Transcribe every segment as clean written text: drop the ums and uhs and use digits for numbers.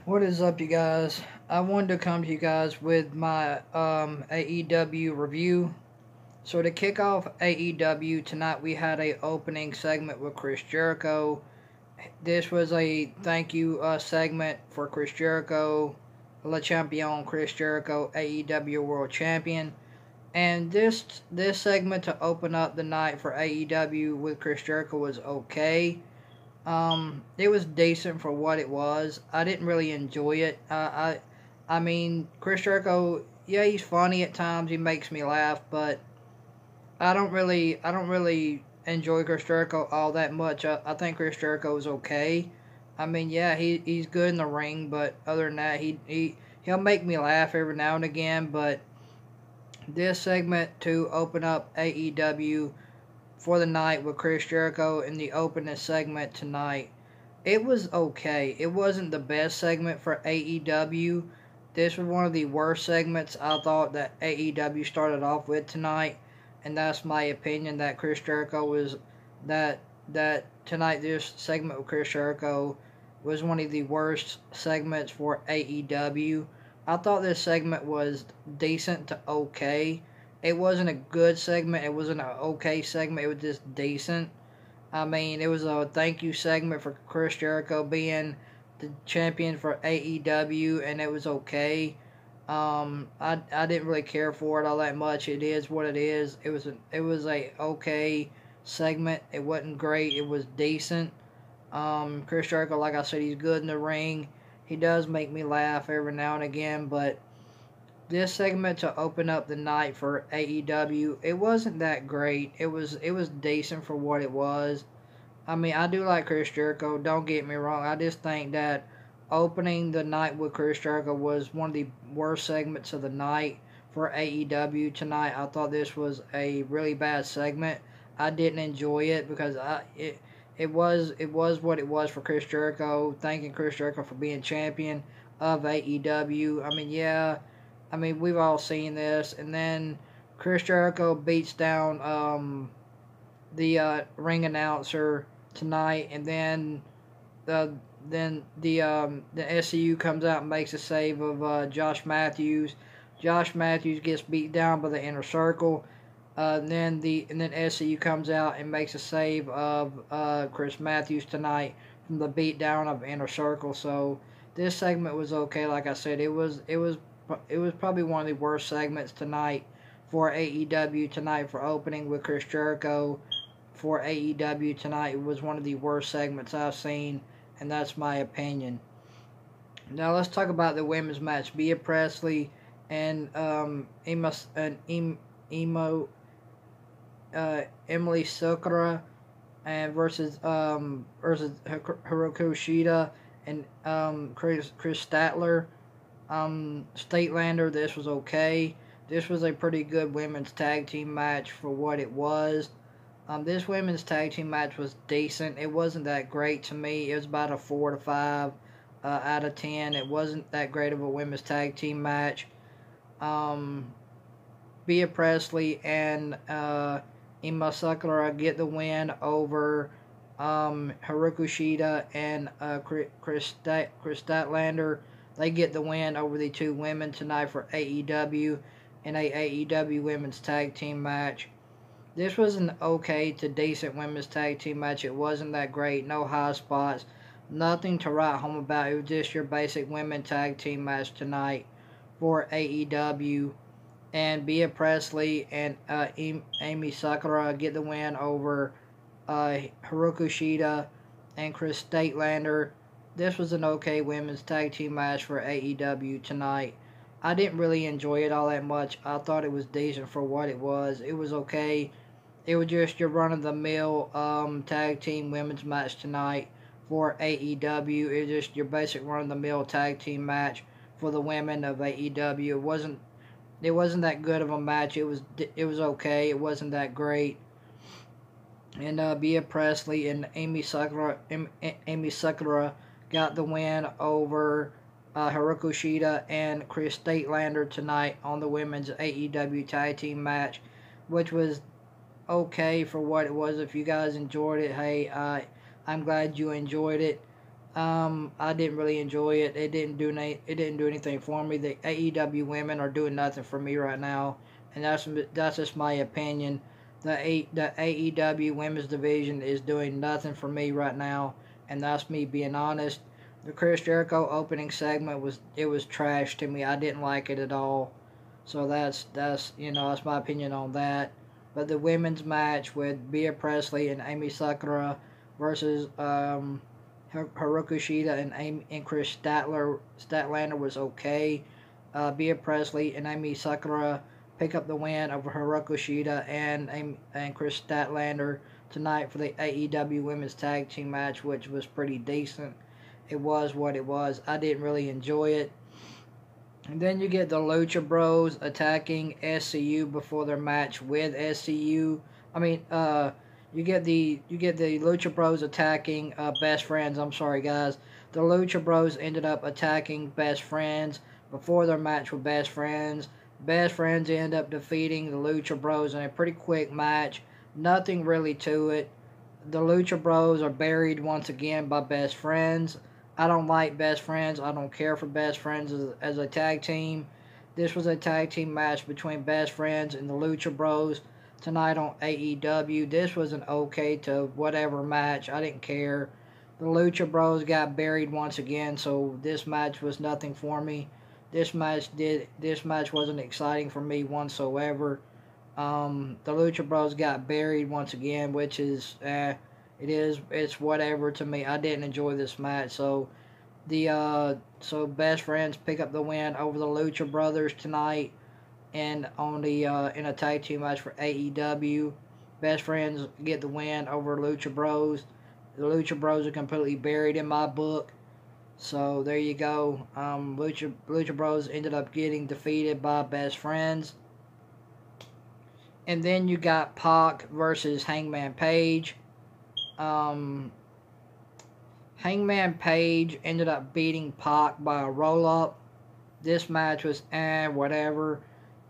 What is up, you guys? I wanted to come to you guys with my AEW review. So to kick off AEW tonight, we had a opening segment with Chris Jericho. This was a thank you segment for Chris Jericho, Le Champion Chris Jericho, AEW World Champion. And this segment to open up the night for AEW with Chris Jericho was okay. It was decent for what it was. I didn't really enjoy it. I mean, Chris Jericho, yeah, he's funny at times. He makes me laugh, but I don't really enjoy Chris Jericho all that much. I think Chris Jericho is okay. I mean, yeah, he's good in the ring, but other than that, he'll make me laugh every now and again. But this segment to open up AEW for the night with Chris Jericho in the opening segment tonight. It was okay. It wasn't the best segment for AEW. This was one of the worst segments I thought that AEW started off with tonight, and that's my opinion. That Chris Jericho was that that tonight this segment with Chris Jericho was one of the worst segments for AEW. I thought this segment was decent to okay. It wasn't a good segment. It wasn't an okay segment. It was just decent. I mean, it was a thank you segment for Chris Jericho being the champion for AEW, and it was okay. I didn't really care for it all that much. It is what it is. It was a okay segment. It wasn't great. It was decent. Chris Jericho, like I said, he's good in the ring. He does make me laugh every now and again, but this segment to open up the night for AEW, it wasn't that great. It was decent for what it was. I mean, I do like Chris Jericho. Don't get me wrong. I just think that opening the night with Chris Jericho was one of the worst segments of the night for AEW tonight. I thought this was a really bad segment. I didn't enjoy it because it was what it was for Chris Jericho. Thanking Chris Jericho for being champion of AEW. I mean, yeah. I mean, we've all seen this. And then Chris Jericho beats down the ring announcer tonight, and then the the SCU comes out and makes a save of Josh Matthews. Josh Matthews gets beat down by the Inner Circle. And then SCU comes out and makes a save of Chris Matthews tonight from the beatdown of Inner Circle. So this segment was okay. Like I said, it was probably one of the worst segments tonight for AEW tonight for opening with Chris Jericho. For AEW tonight, it was one of the worst segments I've seen, and that's my opinion. Now let's talk about the women's match: Bea Presley and Emo Emily Sakura and versus Hiroku Shida and Chris Statler. Statelander, this was okay. This was a pretty good women's tag team match for what it was. This women's tag team match was decent. It wasn't that great to me. It was about a 4 to 5 out of 10. It wasn't that great of a women's tag team match. Um, Bea Presley and Ima Sakura get the win over Haruko Shida and Chris Statlander. They get the win over the two women tonight for AEW in a AEW women's tag team match. This was an okay to decent women's tag team match. It wasn't that great. No high spots. Nothing to write home about. It was just your basic women tag team match tonight for AEW. And Bea Presley and Amy Sakura get the win over Haruko Shida and Chris Statelander. This was an okay women's tag team match for AEW tonight. I didn't really enjoy it all that much. I thought it was decent for what it was. It was okay. It was just your run-of-the-mill tag team women's match tonight for AEW. It was just your basic run-of-the-mill tag team match for the women of AEW. It wasn't that good of a match. It was okay. It wasn't that great. And Bea Presley and Amy Sakura got the win over Haruko Shida and Chris Statelander tonight on the women's AEW tag team match, which was okay for what it was. If you guys enjoyed it, hey, I'm glad you enjoyed it. I didn't really enjoy it. It didn't do anything for me. The AEW women are doing nothing for me right now, and that's just my opinion. The AEW women's division is doing nothing for me right now, and that's me being honest. The Chris Jericho opening segment was trash to me. I didn't like it at all. So that's my opinion on that. But the women's match with Bea Presley and Amy Sakura versus Haruka Shida and Chris Statlander was okay. Bea Presley and Amy Sakura pick up the win over Haruka Shida and Chris Statlander tonight for the AEW Women's Tag Team match, which was pretty decent. It was what it was. I didn't really enjoy it. And then you get the Lucha Bros attacking SCU before their match with SCU. You get the Lucha Bros attacking Best Friends. I'm sorry, guys. The Lucha Bros ended up attacking Best Friends before their match with Best Friends. Best Friends end up defeating the Lucha Bros in a pretty quick match. Nothing really to it. The Lucha Bros are buried once again by Best Friends. I don't like Best Friends. I don't care for Best Friends as a tag team. This was a tag team match between Best Friends and the Lucha Bros tonight on AEW. This was an okay to whatever match. I didn't care. The Lucha Bros got buried once again, so this match was nothing for me. This match wasn't exciting for me whatsoever. The Lucha Bros got buried once again, which is it's whatever to me. I didn't enjoy this match. So Best Friends pick up the win over the Lucha Brothers tonight, and on the in a tag team match for AEW. Best Friends get the win over Lucha Bros. The Lucha Bros are completely buried in my book. So there you go. Lucha Bros ended up getting defeated by Best Friends. And then you got Pac versus Hangman Page. Hangman Page ended up beating Pac by a roll-up. This match was whatever.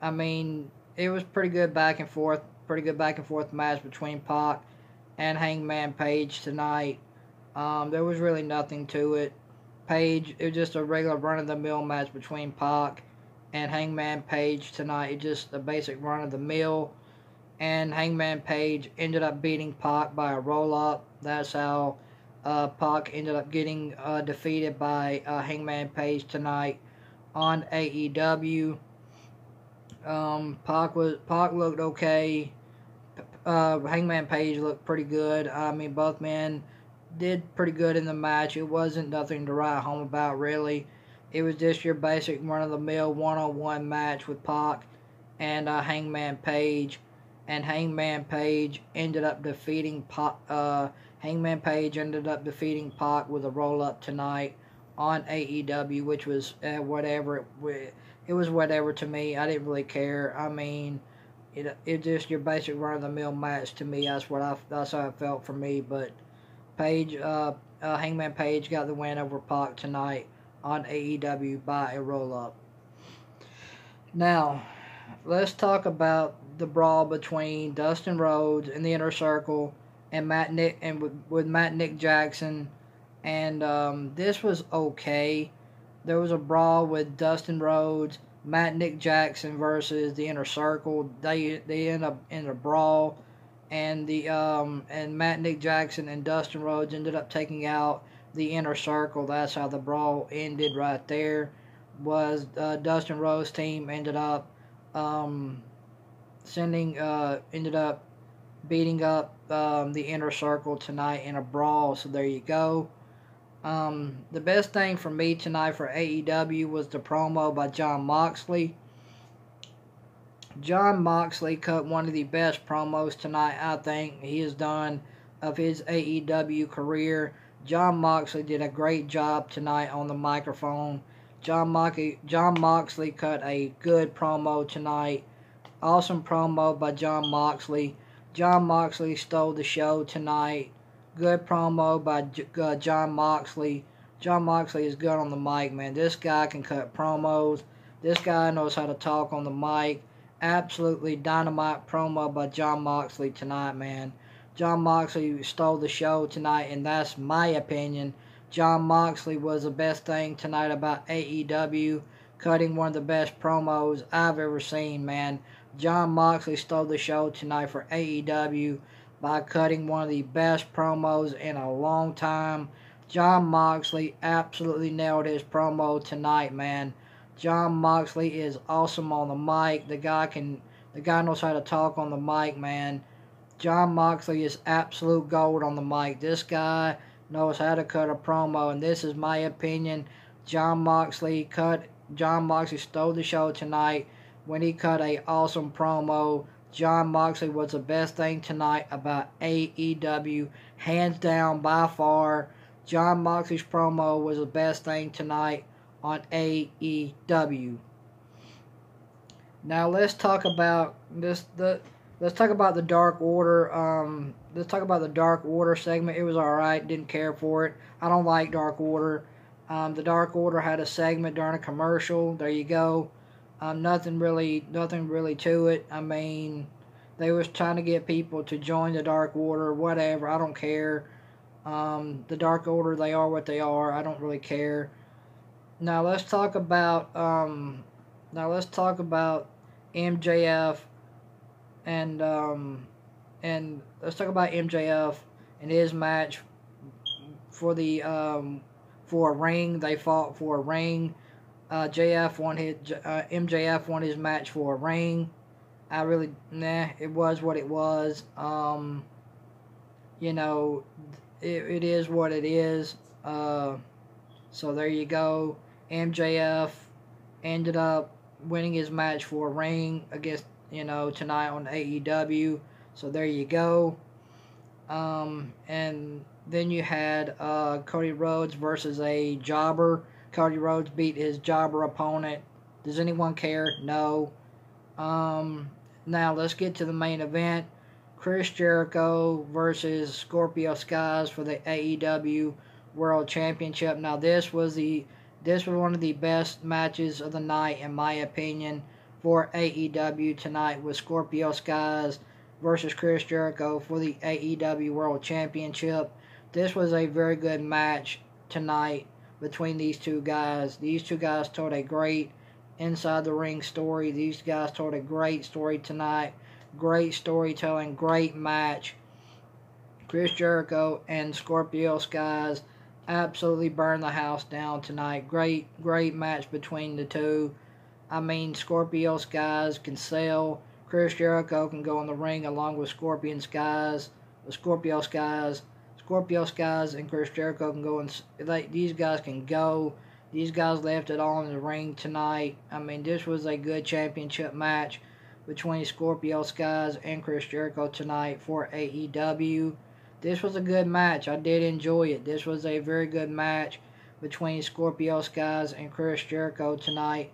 I mean, it was pretty good back and forth match between Pac and Hangman Page tonight. There was really nothing to it. It was just a regular run-of-the-mill match between Pac and Hangman Page tonight. It's just a basic run-of-the-mill. And Hangman Page ended up beating Pac by a roll-up. That's how Pac ended up getting defeated by Hangman Page tonight on AEW. Pac looked okay. Hangman Page looked pretty good. I mean, both men did pretty good in the match. It wasn't nothing to write home about, really. It was just your basic run-of-the-mill one-on-one match with Pac and Hangman Page. And Hangman Page ended up defeating Pac. Hangman Page ended up defeating Pac with a roll-up tonight on AEW, which was whatever. It was whatever to me. I didn't really care. I mean, it just your basic run-of-the-mill match to me. That's how it felt for me. But Hangman Page got the win over Pac tonight on AEW by a roll-up. Now, let's talk about the brawl between Dustin Rhodes in the Inner Circle and with Nick Jackson, and this was okay. There was a brawl with Dustin Rhodes, Nick Jackson versus the Inner Circle. They end up in a brawl, and Nick Jackson and Dustin Rhodes ended up taking out the Inner Circle. That's how the brawl ended right there. Was Dustin Rhodes' team ended up beating up the Inner Circle tonight in a brawl. So there you go. The best thing for me tonight for AEW was the promo by Jon Moxley. Jon Moxley cut one of the best promos tonight, I think, he has done of his AEW career. Jon Moxley did a great job tonight on the microphone. Jon Moxley cut a good promo tonight. Awesome promo by Jon Moxley. Jon Moxley stole the show tonight. Good promo by Jon Moxley. Jon Moxley is good on the mic, man. This guy can cut promos. This guy knows how to talk on the mic. Absolutely dynamite promo by Jon Moxley tonight, man. Jon Moxley stole the show tonight, and that's my opinion. Jon Moxley was the best thing tonight about AEW, cutting one of the best promos I've ever seen, man. Jon Moxley stole the show tonight for AEW by cutting one of the best promos in a long time. Jon Moxley absolutely nailed his promo tonight, man. Jon Moxley is awesome on the mic. The guy knows how to talk on the mic, man. Jon Moxley is absolute gold on the mic. This guy knows how to cut a promo, and this is my opinion. Jon Moxley stole the show tonight when he cut a awesome promo. Jon Moxley was the best thing tonight about AEW, hands down by far. Jon Moxley's promo was the best thing tonight on AEW. Now let's talk about let's talk about the Dark Order. Let's talk about the Dark Order segment. It was alright. Didn't care for it. I don't like Dark Order. The Dark Order had a segment during a commercial. There you go. Nothing really to it. I mean, they was trying to get people to join the Dark Order. Whatever. I don't care. The Dark Order, they are what they are. I don't really care. Now let's talk about MJF and let's talk about MJF and his match for the for a ring. They fought for a ring. MJF won his match for a ring. It was what it was. You know, it is what it is. So there you go. MJF ended up winning his match for a ring against, tonight on AEW. So there you go. And then you had Cody Rhodes versus a jobber. Cody Rhodes beat his jobber opponent. Does anyone care? No. Now let's get to the main event. Chris Jericho versus Scorpio Skies for the AEW World Championship. Now this was one of the best matches of the night, in my opinion, for AEW tonight, with Scorpio Skies versus Chris Jericho for the AEW World Championship. This was a very good match tonight between these two guys. These two guys told a great inside the ring story. These guys told a great story tonight. Great storytelling, great match. Chris Jericho and Scorpio Skies absolutely burned the house down tonight. Great match between the two. I mean, Scorpio Skies can sell. Chris Jericho can go in the ring along with Scorpio Skies and Chris Jericho can go, and these guys can go. These guys left it all in the ring tonight. I mean, this was a good championship match between Scorpio Skies and Chris Jericho tonight for AEW. This was a good match. I did enjoy it. This was a very good match between Scorpio Skies and Chris Jericho tonight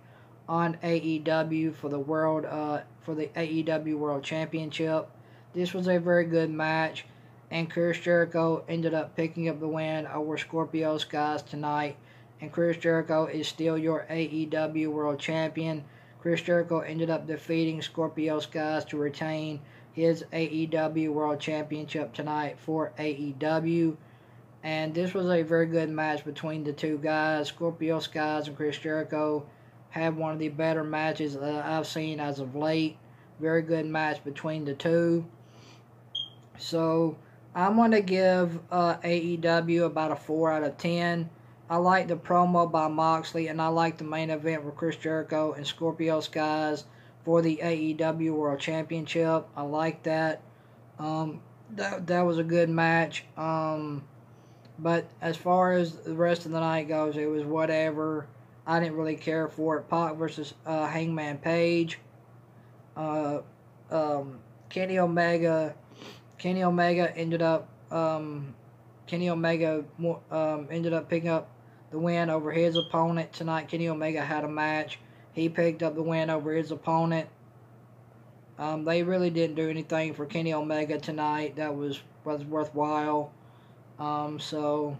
on AEW for the AEW World Championship. This was a very good match, and Chris Jericho ended up picking up the win over Scorpio Skies tonight. And Chris Jericho is still your AEW World Champion. Chris Jericho ended up defeating Scorpio Skies to retain his AEW World Championship tonight for AEW. And this was a very good match between the two guys. Scorpio Skies and Chris Jericho had one of the better matches that I've seen as of late. Very good match between the two. So I'm going to give AEW about a 4 out of 10. I like the promo by Moxley, and I like the main event with Chris Jericho and Scorpio Skies for the AEW World Championship. I like that. That was a good match. But as far as the rest of the night goes, it was whatever. I didn't really care for it. Pac versus Hangman Page. Kenny Omega ended up picking up the win over his opponent tonight. Kenny Omega had a match. He picked up the win over his opponent. They really didn't do anything for Kenny Omega tonight that was worthwhile. So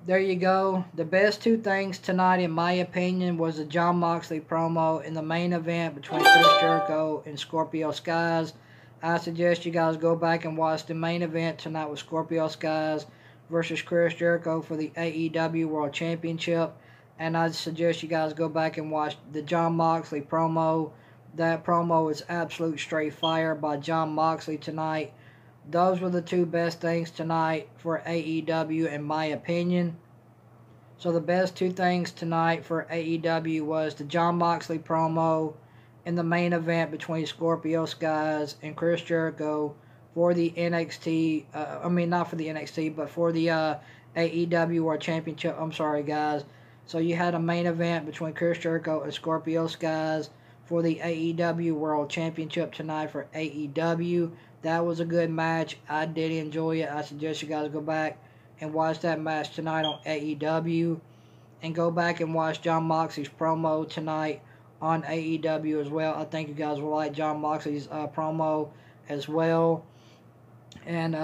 there you go. The best two things tonight, in my opinion, was the Jon Moxley promo in the main event between Chris Jericho and Scorpio Skies. I suggest you guys go back and watch the main event tonight with Scorpio Skies versus Chris Jericho for the AEW World Championship. And I suggest you guys go back and watch the Jon Moxley promo. That promo is absolute straight fire by Jon Moxley tonight. Those were the two best things tonight for AEW in my opinion. So the best two things tonight for AEW was the Jon Moxley promo in the main event between Scorpio Skies and Chris Jericho for the NXT, not for the NXT, but for the AEW World Championship. I'm sorry, guys. So you had a main event between Chris Jericho and Scorpio Skies for the AEW World Championship tonight for AEW. That was a good match. I did enjoy it. I suggest you guys go back and watch that match tonight on AEW. And go back and watch Jon Moxley's promo tonight on AEW as well. I think you guys will like Jon Moxley's promo as well. And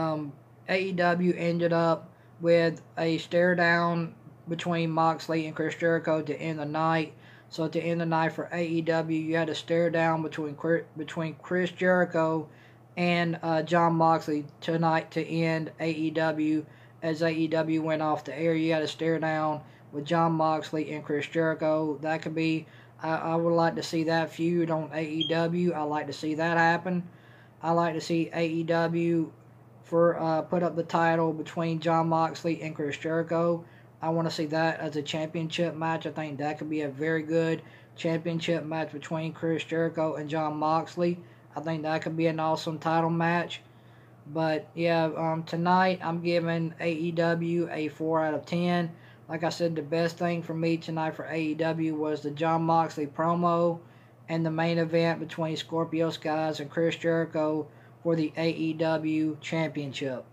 AEW ended up with a stare down between Moxley and Chris Jericho to end the night. So at the end of the night for AEW, you had a stare down between Chris Jericho and Jon Moxley tonight to end AEW. As AEW went off the air, you had a stare down with Jon Moxley and Chris Jericho. That could be, I would like to see that feud on AEW. I like to see that happen. I like to see AEW put up the title between Jon Moxley and Chris Jericho. I want to see that as a championship match. I think that could be a very good championship match between Chris Jericho and Jon Moxley. I think that could be an awesome title match. But yeah, tonight I'm giving AEW a 4 out of 10. Like I said, the best thing for me tonight for AEW was the Jon Moxley promo and the main event between Scorpio Skies and Chris Jericho for the AEW Championship.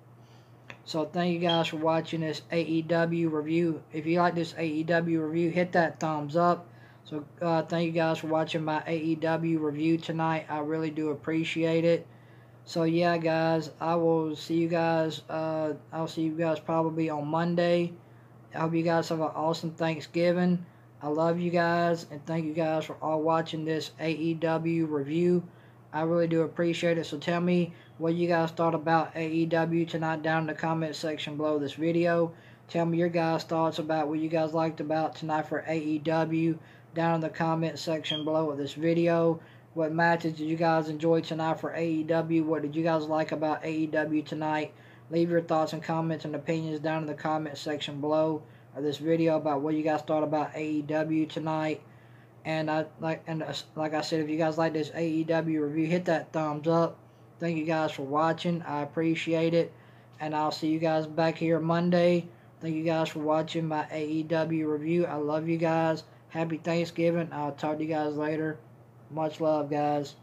So thank you guys for watching this AEW review. If you like this AEW review, hit that thumbs up. So thank you guys for watching my AEW review tonight. I really do appreciate it. So yeah, guys, I will see you guys. I'll see you guys probably on Monday. I hope you guys have an awesome Thanksgiving. I love you guys, and thank you guys for all watching this AEW review. I really do appreciate it. So tell me what you guys thought about AEW tonight down in the comment section below this video. Tell me your guys' thoughts about what you guys liked about tonight for AEW down in the comment section below of this video. What matches did you guys enjoy tonight for AEW? What did you guys like about AEW tonight? Leave your thoughts and comments and opinions down in the comment section below of this video about what you guys thought about AEW tonight. And like I said, if you guys like this AEW review, hit that thumbs up. Thank you guys for watching. I appreciate it. And I'll see you guys back here Monday. Thank you guys for watching my AEW review. I love you guys. Happy Thanksgiving. I'll talk to you guys later. Much love, guys.